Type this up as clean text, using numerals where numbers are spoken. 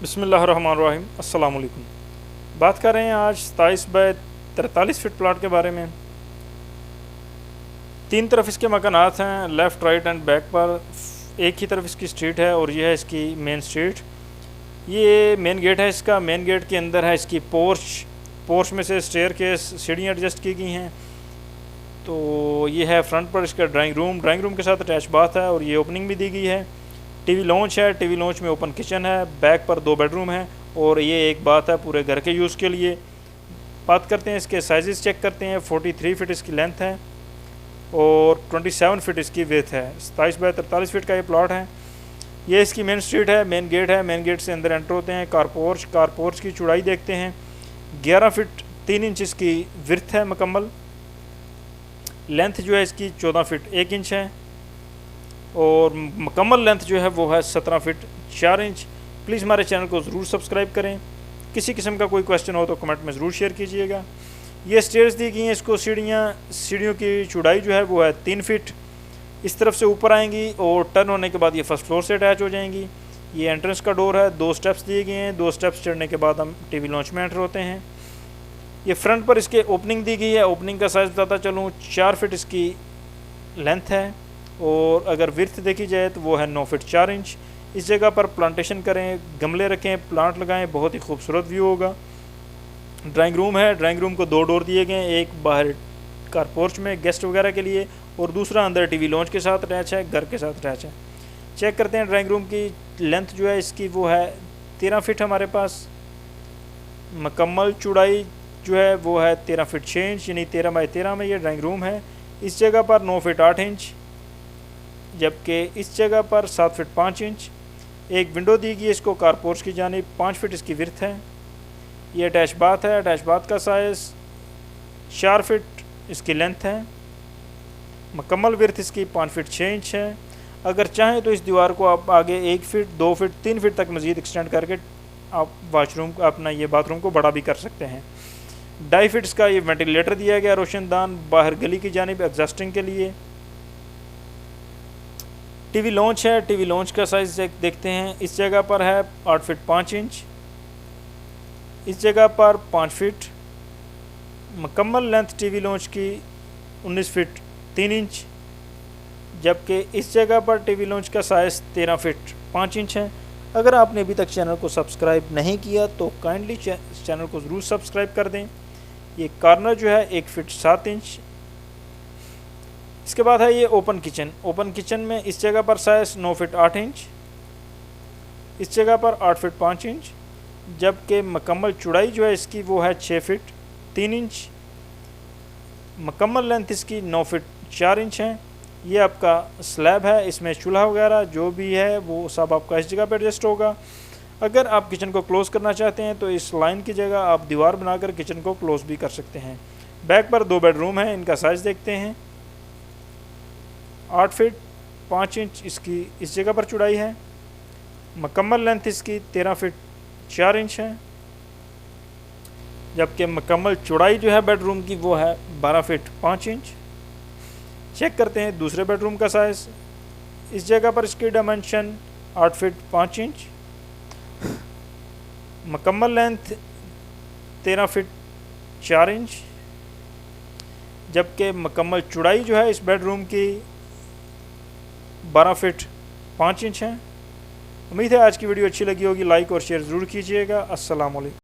बिस्मिल्लाहिर्रहमानिर्रहीम। अस्सलाम वालेकुम। बात कर रहे हैं आज 27 बाय 43 फीट प्लाट के बारे में। तीन तरफ इसके मकानात हैं, लेफ़्ट राइट एंड बैक पर। एक ही तरफ इसकी स्ट्रीट है और ये है इसकी मेन स्ट्रीट। ये मेन गेट है इसका। मेन गेट के अंदर है इसकी पोर्च में से स्टेयर केस सीढ़ियाँ एडजस्ट की गई हैं। तो ये है फ्रंट पर इसका ड्राइंग रूम के साथ अटैच बाथ है और ये ओपनिंग भी दी गई है। टीवी लॉन्च है, टीवी लॉन्च में ओपन किचन है, बैक पर 2 बेडरूम है और ये एक बात है पूरे घर के यूज़ के लिए। बात करते हैं इसके साइज़ चेक करते हैं। 43 फीट इसकी लेंथ है और 27 फीट इसकी विड्थ है। 27 बाय 43 फीट का ये प्लॉट है। ये इसकी मेन स्ट्रीट है, मेन गेट है। मेन गेट से अंदर एंटर होते हैं। कारपोर्च की चौड़ाई देखते हैं। 11 फीट 3 इंच इसकी विड्थ है मुकम्मल। लेंथ जो है इसकी 14 फीट 1 इंच है और मुकम्मल लेंथ जो है वो है 17 फीट 4 इंच। प्लीज़ हमारे चैनल को ज़रूर सब्सक्राइब करें। किसी किस्म का कोई क्वेश्चन हो तो कमेंट में ज़रूर शेयर कीजिएगा। ये स्टेयर्स दी गई हैं इसको। सीढ़ियों की चौड़ाई जो है वो है 3 फीट। इस तरफ से ऊपर आएंगी और टर्न होने के बाद ये फर्स्ट फ्लोर से अटैच हो जाएंगी। ये एंट्रेंस का डोर है। 2 स्टेप्स दिए गए हैं। 2 स्टेप्स चढ़ने के बाद हम टीवी लॉन्च में एंटर होते हैं। ये फ्रंट पर इसके ओपनिंग दी गई है। ओपनिंग का साइज़ बताता चलूँ, 4 फीट इसकी लेंथ है और अगर विड्थ देखी जाए तो वो है 9 फीट 4 इंच। इस जगह पर प्लांटेशन करें, गमले रखें, प्लांट लगाएं, बहुत ही खूबसूरत व्यू होगा। ड्राइंग रूम है। ड्राइंग रूम को 2 डोर दिए गए हैं, एक बाहर कार पोर्च में गेस्ट वगैरह के लिए और दूसरा अंदर टीवी लॉन्च के साथ अटैच है, घर के साथ अटैच है। चेक करते हैं ड्राइंग रूम की लेंथ जो है इसकी वो है 13 फीट हमारे पास। मुकम्मल चौड़ाई जो है वो है 13 फीट 6 इंच, यानी 13 बाई 13 में ये ड्राइंग रूम है। इस जगह पर 9 फीट 8 इंच, जबकि इस जगह पर 7 फीट 5 इंच। एक विंडो दी गई है इसको कारपोर्च की जानिब। 5 फीट इसकी विड्थ है। ये अटैच बाथ है। अटैच बाथ का साइज़ 4 फीट इसकी लेंथ है। मुकम्मल विड्थ इसकी 5 फीट 6 इंच है। अगर चाहें तो इस दीवार को आप आगे 1 फीट 2 फीट 3 फीट तक मज़ीद एक्सटेंड करके आप वाशरूम अपना ये बाथरूम को बड़ा भी कर सकते हैं। 2.5 फीट का ये वेंटिलेटर दिया गया रोशनदान बाहर गली की जानिब एग्जॉस्टिंग के लिए। टीवी लॉन्च है। टीवी लॉन्च का साइज़ देखते हैं। इस जगह पर है 8 फीट 5 इंच, इस जगह पर 5 फीट। मुकम्मल लेंथ टीवी लॉन्च की 19 फीट 3 इंच, जबकि इस जगह पर टीवी लॉन्च का साइज़ 13 फीट 5 इंच है। अगर आपने अभी तक चैनल को सब्सक्राइब नहीं किया तो काइंडली चैनल को ज़रूर सब्सक्राइब कर दें। ये कॉर्नर जो है 1 फीट 7 इंच। इसके बाद है ये ओपन किचन। ओपन किचन में इस जगह पर साइज़ 9 फीट 8 इंच, इस जगह पर 8 फीट 5 इंच, जबकि मुकम्मल चौड़ाई जो है इसकी वो है 6 फीट 3 इंच। मुकम्मल लेंथ इसकी 9 फीट 4 इंच है। ये आपका स्लैब है, इसमें चूल्हा वगैरह जो भी है वो सब आपका इस जगह पर एडजस्ट होगा। अगर आप किचन को क्लोज़ करना चाहते हैं तो इस लाइन की जगह आप दीवार बनाकर किचन को क्लोज़ भी कर सकते हैं। बैक पर 2 बेडरूम हैं। इनका साइज़ देखते हैं। 8 फीट 5 इंच इसकी इस जगह पर चौड़ाई है। मुकम्मल लेंथ इसकी 13 फीट 4 इंच है, जबकि मुकम्मल चौड़ाई जो है बेडरूम की वो है 12 फीट 5 इंच। चेक करते हैं दूसरे बेडरूम का साइज़। इस जगह पर इसकी डायमेंशन 8 फीट 5 इंच। मुकम्मल लेंथ 13 फीट 4 इंच, जबकि मुकम्मल चौड़ाई जो है इस बेडरूम की 12 फीट 5 इंच है। उम्मीद है आज की वीडियो अच्छी लगी होगी। लाइक और शेयर ज़रूर कीजिएगा। अस्सलाम वालेकुम।